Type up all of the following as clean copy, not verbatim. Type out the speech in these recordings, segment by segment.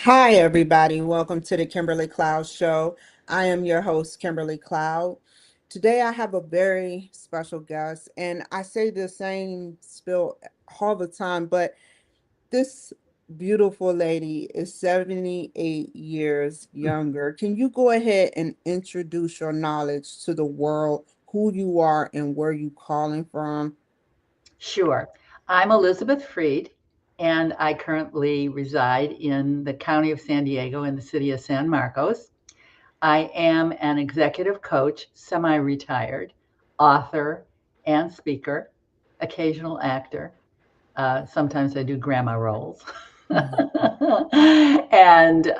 Hi, everybody. Welcome to the Kimberly Cloud Show. I am your host, Kimberly Cloud. Today, I have a very special guest, and I say the same spiel all the time, but this beautiful lady is 78 years younger. Can you go ahead and introduce your knowledge to the world, who you are, and where you calling from? Sure. I'm Elizabeth Freed, and I currently reside in the county of San Diego in the city of San Marcos. I am an executive coach, semi retired, author, and speaker, occasional actor. Sometimes I do grandma roles. and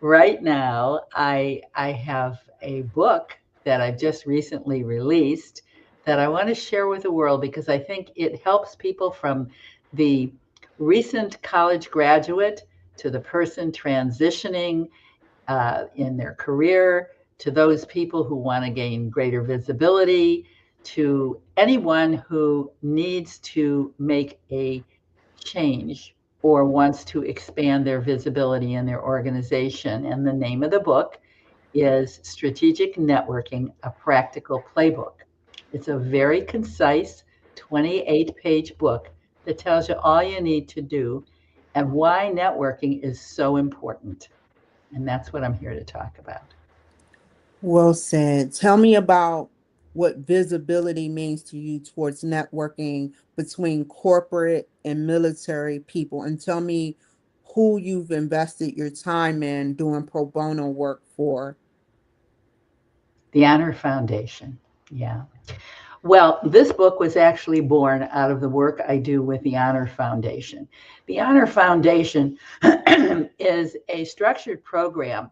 right now, I have a book that I've just recently released that I want to share with the world because I think it helps people from the recent college graduate to the person transitioning in their career, to those people who want to gain greater visibility, to anyone who needs to make a change or wants to expand their visibility in their organization. And the name of the book is Strategic Networking, a Practical Playbook. It's a very concise 28-page book that tells you all you need to do and why networking is so important. And that's what I'm here to talk about. Well said. Tell me about what visibility means to you towards networking between corporate and military people, and tell me who you've invested your time in doing pro bono work for. The Honor Foundation. Yeah. Well, this book was actually born out of the work I do with the Honor Foundation. The Honor Foundation is a structured program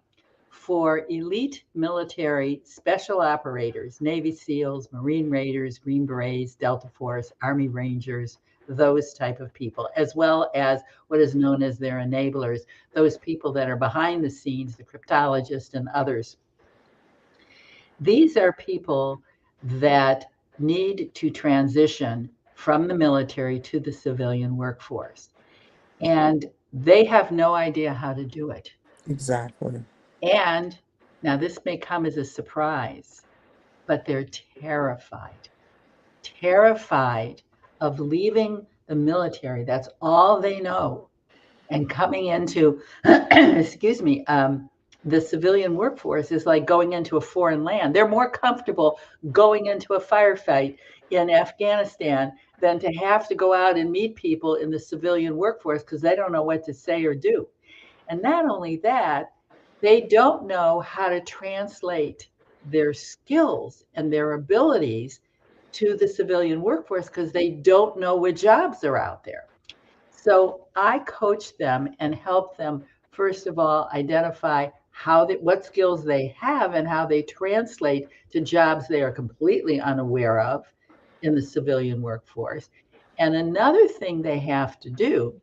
for elite military special operators, Navy SEALs, Marine Raiders, Green Berets, Delta Force, Army Rangers, those type of people, as well as what is known as their enablers, those people that are behind the scenes, the cryptologists and others. These are people that need to transition from the military to the civilian workforce. And they have no idea how to do it. Exactly. And now this may come as a surprise, but they're terrified of leaving the military. That's all they know. And coming into, excuse me, the civilian workforce is like going into a foreign land. They're more comfortable going into a firefight in Afghanistan than to have to go out and meet people in the civilian workforce because they don't know what to say or do. And not only that, they don't know how to translate their skills and their abilities to the civilian workforce because they don't know what jobs are out there. So I coach them and help them, first of all, identify what skills they have and how they translate to jobs they are completely unaware of in the civilian workforce. And another thing they have to do,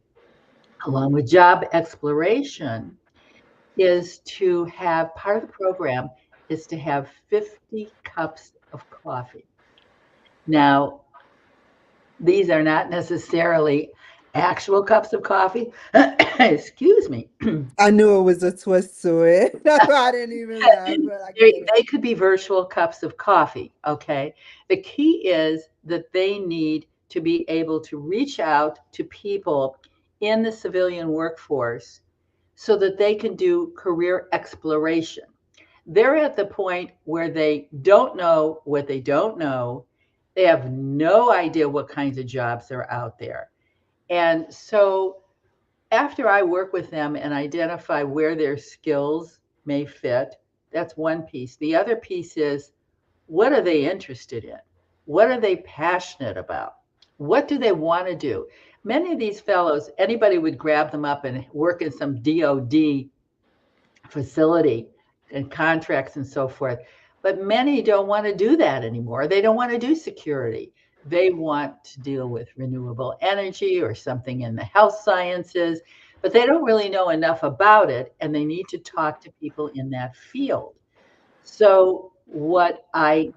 along with job exploration, is to have part of the program is to have 50 cups of coffee. Now, these are not necessarily actual cups of coffee. Excuse me. I knew it was a twist to it. That's why I didn't even laugh, but I get it. They could be virtual cups of coffee. Okay. The key is that they need to be able to reach out to people in the civilian workforce so that they can do career exploration. They're at the point where they don't know what they don't know. They have no idea what kinds of jobs are out there. And so after I work with them and identify where their skills may fit, that's one piece. The other piece is what are they interested in? What are they passionate about? What do they want to do? Many of these fellows, anybody would grab them up and work in some DOD facility and contracts and so forth. But many don't want to do that anymore. They don't want to do security. They want to deal with renewable energy or something in the health sciences, but they don't really know enough about it and they need to talk to people in that field. So, what I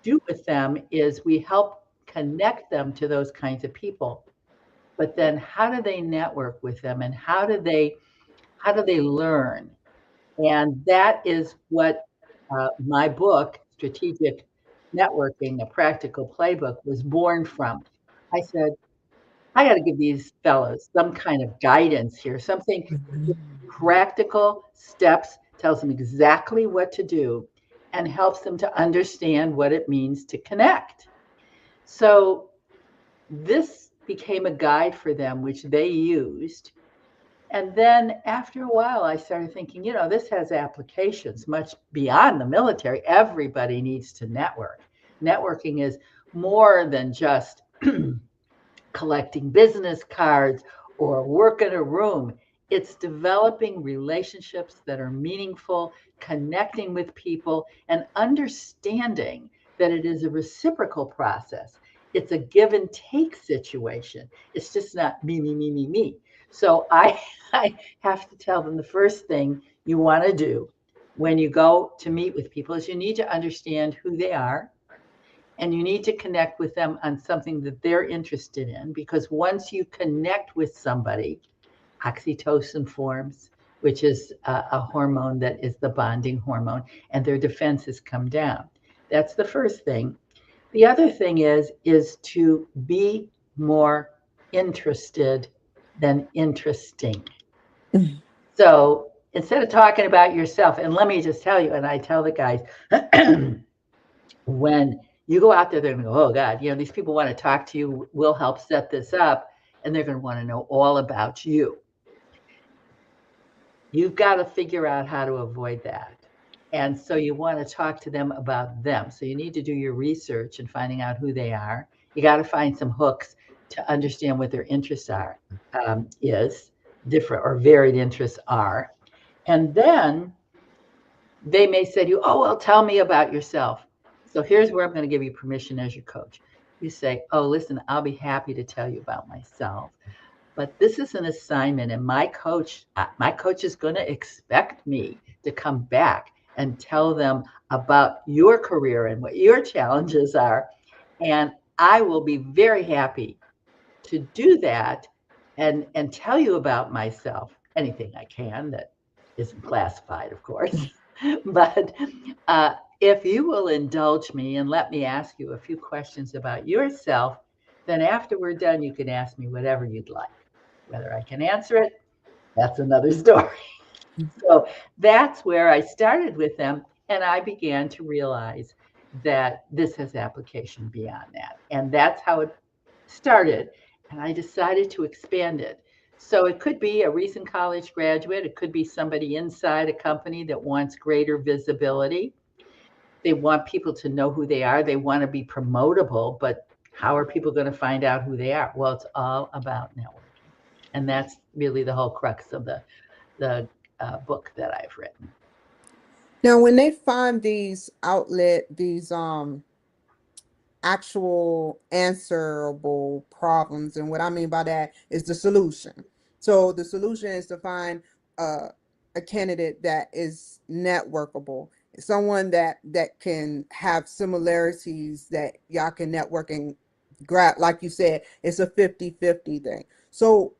do with them is we help connect them to those kinds of people. But then, how do they network with them and How do they learn? And that is what my book, Strategic Networking, a Practical Playbook, was born from. I said, I got to give these fellows some kind of guidance here, something practical steps, tells them exactly what to do, and helps them to understand what it means to connect. So this became a guide for them, which they used. And then after a while, I started thinking, this has applications much beyond the military. Everybody needs to network. Networking is more than just collecting business cards or work in a room. It's developing relationships that are meaningful, connecting with people, and understanding that it is a reciprocal process. It's a give and take situation. It's just not me, me, me, me, me. So I have to tell them the first thing you want to do when you go to meet with people is you need to understand who they are, and you need to connect with them on something that they're interested in, because once you connect with somebody, oxytocin forms, which is a hormone that is the bonding hormone, and their defenses come down. That's the first thing. The other thing is to be more interested than interesting. So instead of talking about yourself, and let me just tell you, and I tell the guys, when you go out there, they're going to go, oh God, these people want to talk to you. We'll help set this up. And they're going to want to know all about you. You've got to figure out how to avoid that. And so you want to talk to them about them. So you need to do your research and finding out who they are. You got to find some hooks to understand what their interests are, is different or varied interests are. And then they may say to you, oh, well, tell me about yourself. So here's where I'm going to give you permission as your coach. You say, oh, listen, I'll be happy to tell you about myself, but this is an assignment, and my coach is going to expect me to come back and tell them about your career and what your challenges are. And I will be very happy to do that and tell you about myself, anything I can that isn't classified, of course. But if you will indulge me and let me ask you a few questions about yourself, then after we're done, you can ask me whatever you'd like. Whether I can answer it, that's another story. So that's where I started with them. And I began to realize that this has application beyond that. And that's how it started. And I decided to expand it. So it could be a recent college graduate. It could be somebody inside a company that wants greater visibility. They want people to know who they are. They want to be promotable, but how are people going to find out who they are? Well, it's all about networking. And that's really the whole crux of the book that I've written. Now, when they find these actual answerable problems, and what I mean by that is the solution. So the solution is to find a candidate that is networkable, someone that can have similarities that y'all can network and grab. Like you said, it's a 50-50 thing. So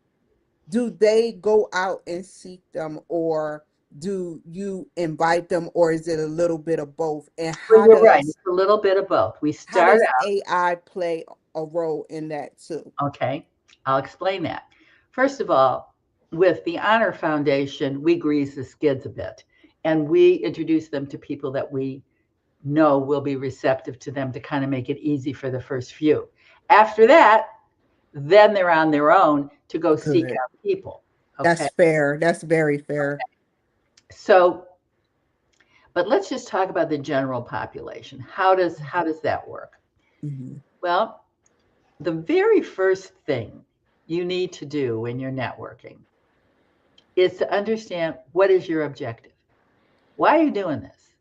do they go out and seek them, or do you invite them, or is it a little bit of both? And Well, you're right. It's a little bit of both. We how start does out, AI play a role in that too? okay, I'll explain that. First of all, with the Honor Foundation, we grease the skids a bit, and we introduce them to people that we know will be receptive to them to kind of make it easy for the first few. After that, then they're on their own to go seek Good. out people. Okay. That's fair. That's very fair. So, but let's just talk about the general population. How does that work? Mhm. Well, the very first thing you need to do when you're networking is to understand, what is your objective? Why are you doing this?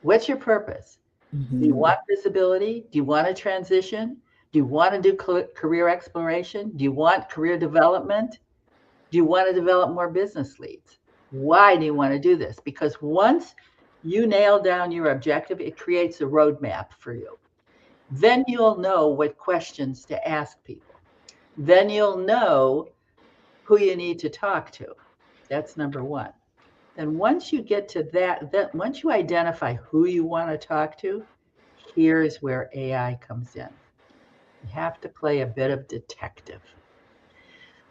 What's your purpose? Do you Mhm. want visibility? Do you want to transition? Do you want to do career exploration? Do you want career development? Do you want to develop more business leads? Why do you want to do this? Because once you nail down your objective, it creates a roadmap for you. Then you'll know what questions to ask people. Then you'll know who you need to talk to. That's number one. Then once you get to that once you identify who you want to talk to, here's where AI comes in. You have to play a bit of detective.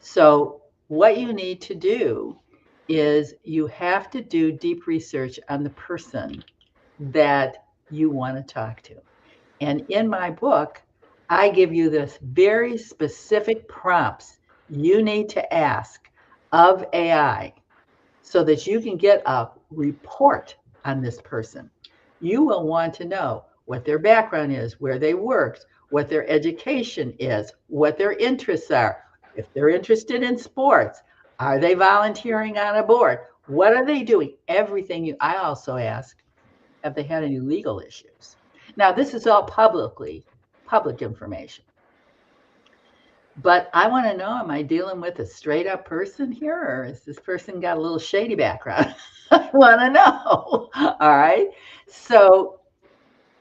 So what you need to do is you have to do deep research on the person that you want to talk to. And in my book, I give you this very specific prompts you need to ask of AI so that you can get a report on this person. You will want to know what their background is, where they worked, what their education is, what their interests are. If they're interested in sports, are they volunteering on a board? What are they doing? Everything you, I also ask, have they had any legal issues? Now, this is all public information. But I want to know, am I dealing with a straight up person here, or is this person got a little shady background? I want to know. All right. So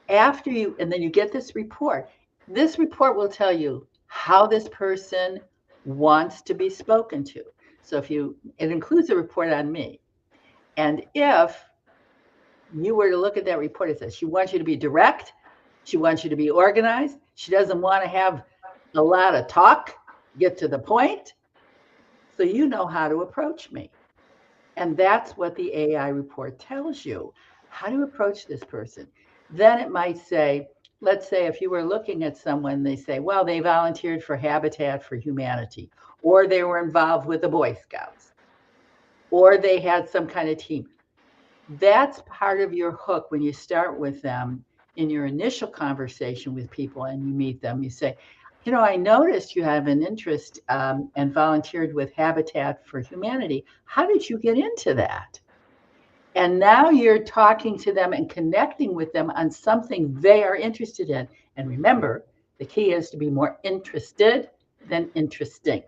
after you, and then you get this report. This report will tell you how this person wants to be spoken to. So it includes a report on me. And if you were to look at that report, it says she wants you to be direct, she wants you to be organized, she doesn't want to have a lot of talk, get to the point, so you know how to approach me. And that's what the AI report tells you, how to approach this person. Then it might say, let's say if you were looking at someone, they say, well, they volunteered for Habitat for Humanity, or they were involved with the Boy Scouts, or they had some kind of team. That's part of your hook when you start with them in your initial conversation with people and you meet them. You say, you know, I noticed you have an interest and volunteered with Habitat for Humanity. How did you get into that? And now you're talking to them and connecting with them on something they are interested in. And remember, the key is to be more interested than interesting.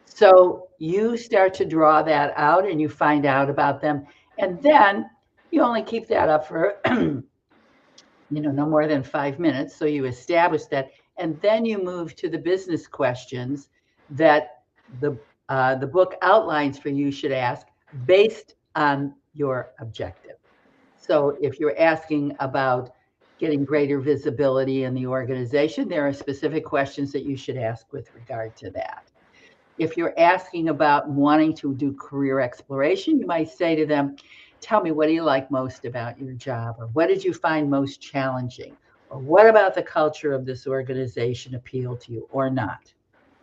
So you start to draw that out and you find out about them. And then you only keep that up for, no more than 5 minutes. So you establish that. And then you move to the business questions that the book outlines for you should ask based on your objective. So if you're asking about getting greater visibility in the organization, there are specific questions that you should ask with regard to that. If you're asking about wanting to do career exploration, you might say to them, tell me, what do you like most about your job? Or what did you find most challenging? Or what about the culture of this organization appealed to you or not?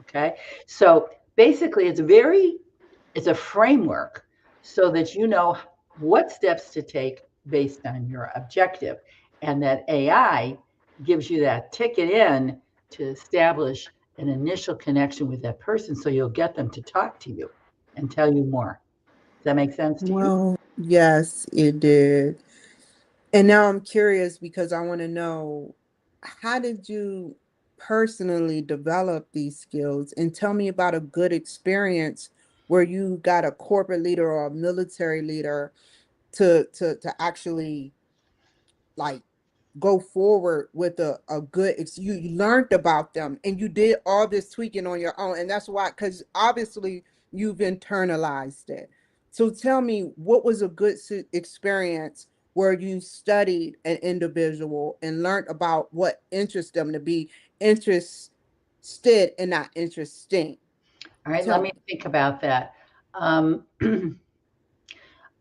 Okay. So basically it's a framework so that you know what steps to take based on your objective. And that AI gives you that ticket in to establish an initial connection with that person so you'll get them to talk to you and tell you more. Does that make sense to you? Well, yes, it did. And now I'm curious because I want to know, how did you personally develop these skills? And tell me about a good experience where you got a corporate leader or a military leader to actually like go forward with a good you learned about them and you did all this tweaking on your own, and that's why, because obviously you've internalized it. So tell me, what was a good experience where you studied an individual and learned about what interests them to be interested and not interesting? All right, Tell let me me. think about that. Um,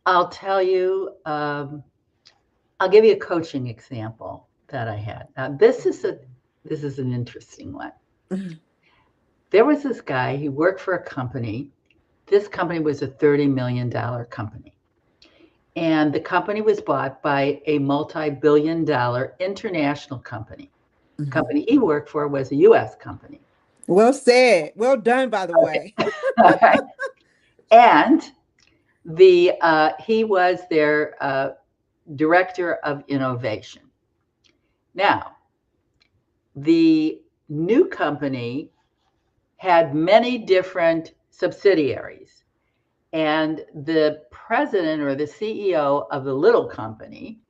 I'll tell you, I'll give you a coaching example that I had. Now, this is an interesting one. There was this guy, he worked for a company. This company was a $30 million company. And the company was bought by a multi-billion dollar international company. The Mhm. company he worked for was a US company. Well said, well done, by the way. Okay. All right. And he was their director of innovation. Now, the new company had many different subsidiaries. And the president or the CEO of the little company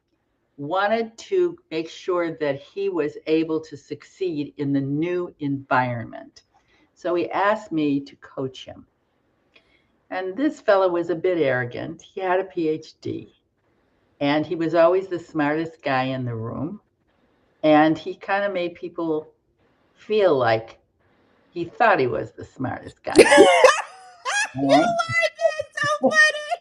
wanted to make sure that he was able to succeed in the new environment. So he asked me to coach him. And this fellow was a bit arrogant. He had a PhD, and he was always the smartest guy in the room. And he kind of made people feel like he thought he was the smartest guy in the You room. are being so funny.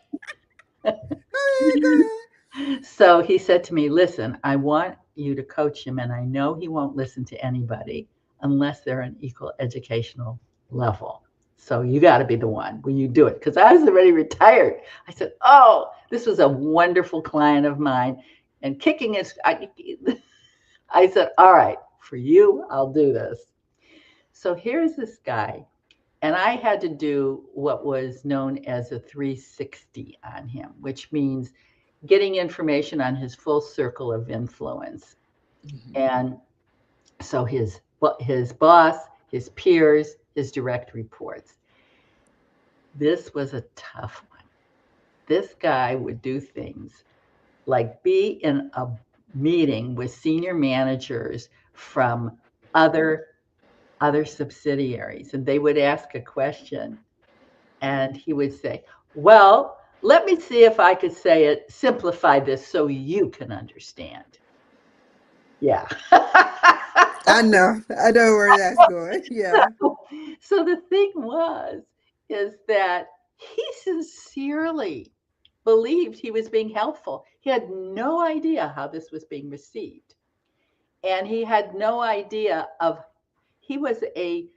Right? Oh So he said to me, listen, I want you to coach him, and I know he won't listen to anybody unless they're an equal educational level. So you got to be the one when you do it. Because I was already retired. I said, oh, this was a wonderful client of mine. And kicking his, I said, all right, for you, I'll do this. So here's this guy. And I had to do what was known as a 360 on him, which means getting information on his full circle of influence. And so his boss, his peers, his direct reports. This was a tough one. This guy would do things like be in a meeting with senior managers from other other subsidiaries, and they would ask a question, and he would say, well, let me see if I could say it, simplify this so you can understand. Yeah. I know. I know where that's going. Yeah. so, so the thing is that he sincerely believed he was being helpful. He had no idea how this was being received. And he had no idea of, he was a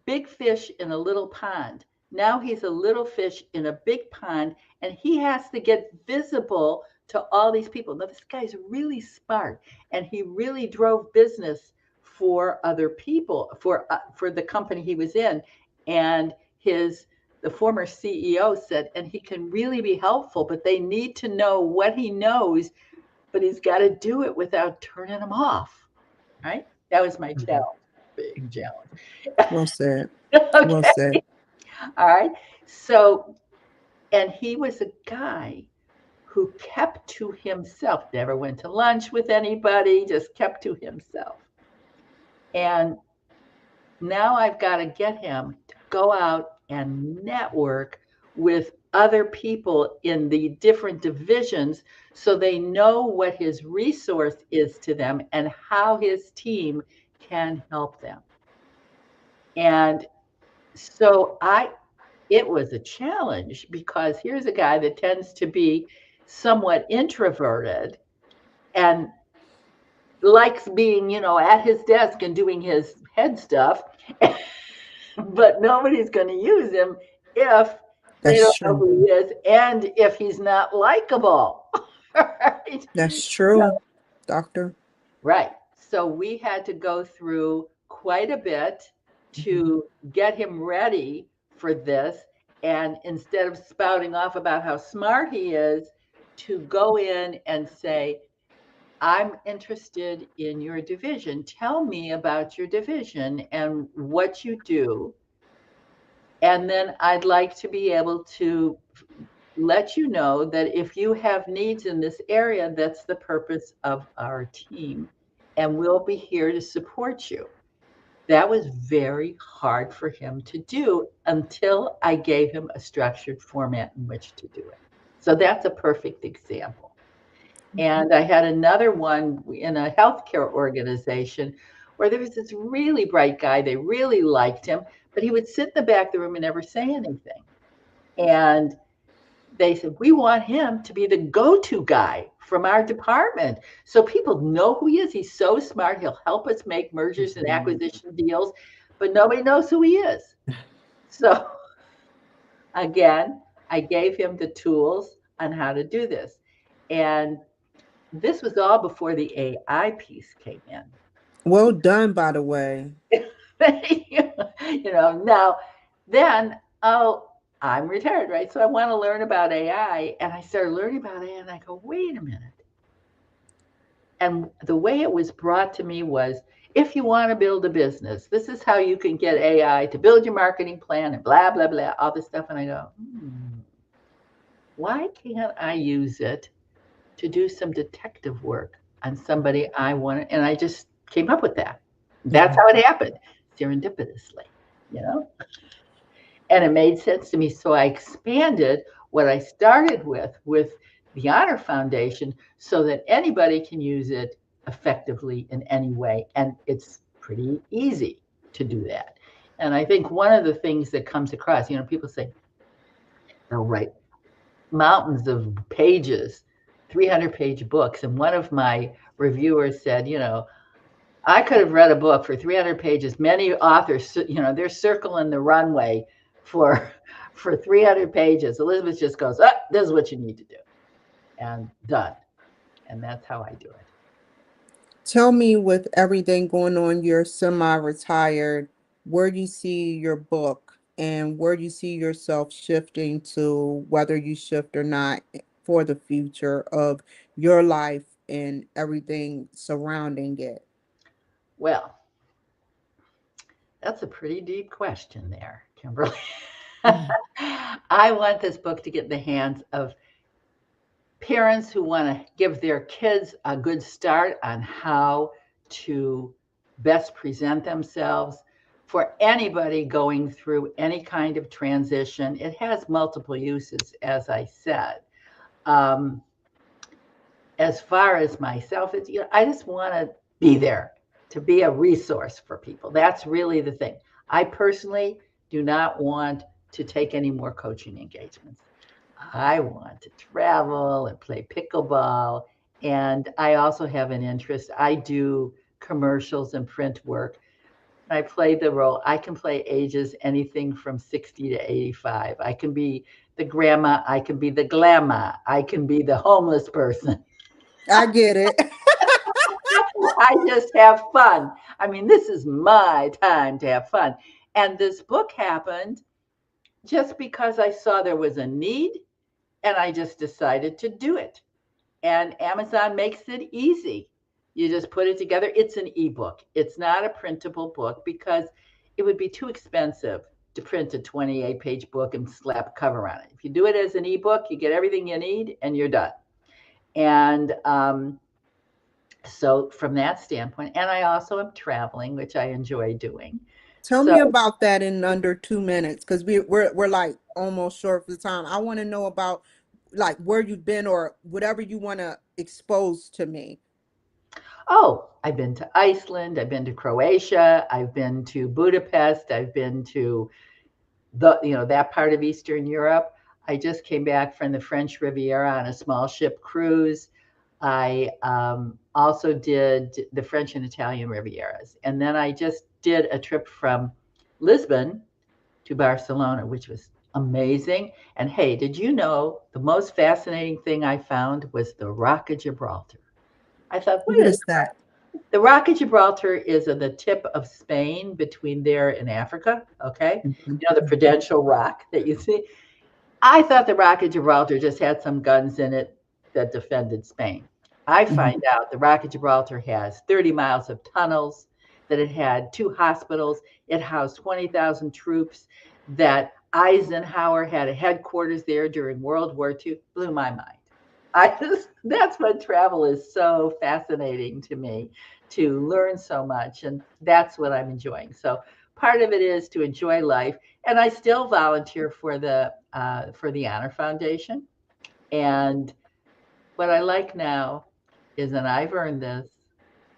big fish in a little pond. Now he's a little fish in a big pond, and he has to get visible to all these people. Now, this guy's really smart, and he really drove business for other people, for the company he was in. And the former CEO said, and he can really be helpful, but they need to know what he knows, but he's got to do it without turning them off. Right? That was my challenge, big challenge. Well said. Well Okay. said. All right. So, and he was a guy who kept to himself, never went to lunch with anybody, just kept to himself. And now I've got to get him to go out and network with other people in the different divisions so they know what his resource is to them and how his team can help them. And so it was a challenge because here's a guy that tends to be somewhat introverted and likes being, at his desk and doing his head stuff, but nobody's going to use him if they That's don't know true. who he is and if he's not likable. Right? That's So, true, doctor. right. So we had to go through quite a bit to get him ready for this. And instead of spouting off about how smart he is, to go in and say, I'm interested in your division. Tell me about your division and what you do. And then I'd like to be able to let you know that if you have needs in this area, that's the purpose of our team. And we'll be here to support you. That was very hard for him to do until I gave him a structured format in which to do it. So that's a perfect example. And I had another one in a healthcare organization where there was this really bright guy. They really liked him, but he would sit in the back of the room and never say anything. And they said, we want him to be the go-to guy from our department. So people know who he is. He's so smart. He'll help us make mergers and acquisition deals, but nobody knows who he is. So again, I gave him the tools on how to do this. And this was all before the AI piece came in. Well done, by the way. Now then, oh, I'm retired, right? So I want to learn about AI. And I started learning about AI and I go, wait a minute. And the way it was brought to me was, if you want to build a business, this is how you can get AI to build your marketing plan and blah, blah, blah, all this stuff. And I go, why can't I use it to do some detective work on somebody I wanted? And I just came up with that. That's how it happened, serendipitously, you know? And it made sense to me. So I expanded what I started with the Honor Foundation so that anybody can use it effectively in any way. And it's pretty easy to do that. And I think one of the things that comes across, people say they'll write mountains of pages, 300-page books. And one of my reviewers said, I could have read a book for 300 pages. Many authors, they're circling the runway for for 300 pages. Elizabeth just goes, oh, this is what you need to do, and done. And that's how I do it. Tell me, with everything going on, you're semi-retired, where do you see your book and where do you see yourself shifting to, whether you shift or not, for the future of your life and everything surrounding it? Well, that's a pretty deep question there, Kimberly. Mhm. I want this book to get in the hands of parents who want to give their kids a good start on how to best present themselves. For anybody going through any kind of transition, it has multiple uses, as I said. Um, as far as myself, it's, I just want to be there to be a resource for people. That's really the thing. I personally do not want to take any more coaching engagements. I want to travel and play pickleball. And I also have an interest. I do commercials and print work. I play the role. I can play ages anything from 60 to 85. I can be the grandma. I can be the glamma. I can be the homeless person. I get it. I just have fun. I mean, this is my time to have fun. And this book happened just because I saw there was a need and I just decided to do it. And Amazon makes it easy. You just put it together. It's an ebook. It's not a printable book because it would be too expensive to print a 28-page book and slap a cover on it. If you do it as an ebook, you get everything you need and you're done. And so from that standpoint, and I also am traveling, which I enjoy doing. Tell So, me about that in under 2 minutes, because we're like almost short of the time. I want to know about like where you've been or whatever you want to expose to me. oh, I've been to Iceland, I've been to Croatia, I've been to Budapest, I've been to that part of Eastern Europe. I just came back from the French Riviera on a small ship cruise. I also did the French and Italian Rivieras. And then I just did a trip from Lisbon to Barcelona, which was amazing. And hey, did you know the most fascinating thing I found was the Rock of Gibraltar? I thought, What wait a is that? the Rock of Gibraltar is on the tip of Spain between there and Africa. Okay. Mhm, The Prudential Rock that you see. I thought the Rock of Gibraltar just had some guns in it that defended Spain. I mhm. find out the Rock of Gibraltar has 30 miles of tunnels, that it had two hospitals, it housed 20,000 troops, that Eisenhower had a headquarters there during World War II. Blew my mind. That's what travel is so fascinating to me, to learn so much. And that's what I'm enjoying. So part of it is to enjoy life. And I still volunteer for the Honor Foundation. And what I like now is, and I've earned this,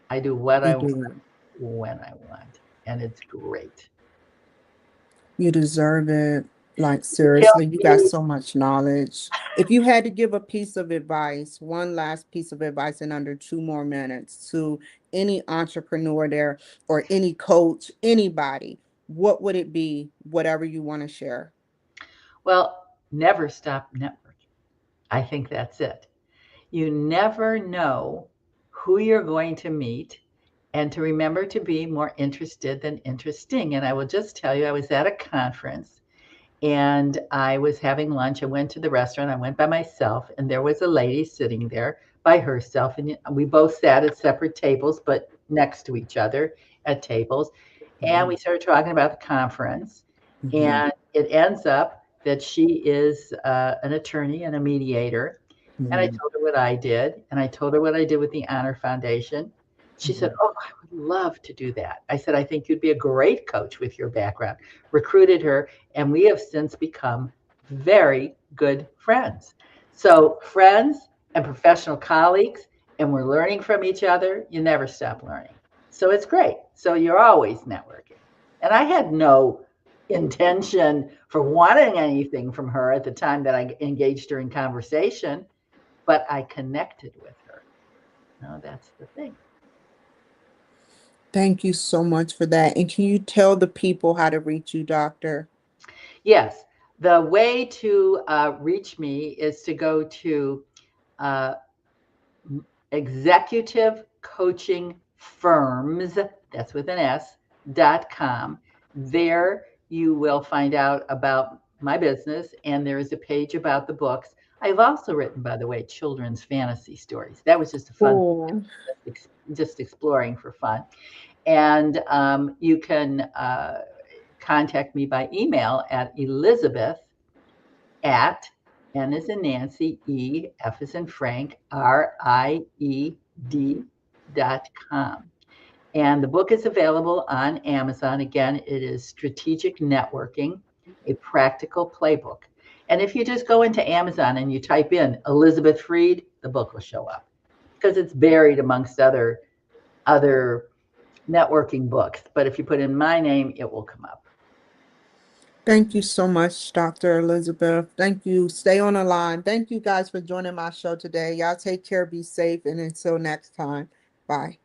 I do what You I want do. when I want. And it's great. You deserve it. Like, seriously, you got so much knowledge. If you had to give a piece of advice, one last piece of advice in under 2 more minutes to any entrepreneur there or any coach, anybody, what would it be? Whatever you want to share. Well, never stop networking. I think that's it. You never know who you're going to meet, and to remember to be more interested than interesting. And I will just tell you, I was at a conference and I was having lunch. I went to the restaurant, I went by myself, and there was a lady sitting there by herself. And we both sat at separate tables, but next to each other at tables. And we started talking about the conference. Mhm, And it ends up that she is an attorney and a mediator. And I mhm, told her what I did, and I told her what I did with the Honor Foundation. She said, "Oh, I would love to do that." I said, "I think you'd be a great coach with your background." Recruited her, and we have since become very good friends. So, friends and professional colleagues, and we're learning from each other. You never stop learning. So, it's great. So, you're always networking. And I had no intention for wanting anything from her at the time that I engaged her in conversation, but I connected with her. No, that's the thing. Thank you so much for that. And can you tell the people how to reach you, doctor? Yes, the way to reach me is to go to uh, executive coaching firms, that's with an S.com. There you will find out about my business, and there is a page about the books. I've also written, by the way, children's fantasy stories. That was just a fun, Oh, just exploring for fun. And you can contact me by email at Elizabeth at N as in Nancy, E, F as in Frank, RIED.com. And the book is available on Amazon. Again, it is Strategic Networking, a Practical Playbook. And if you just go into Amazon and you type in Elizabeth Freed, the book will show up because it's buried amongst other networking books. But if you put in my name, it will come up. thank you so much, Dr. Elizabeth. Thank you. Stay on the line. Thank you guys for joining my show today. Y'all take care, be safe, and until next time, bye.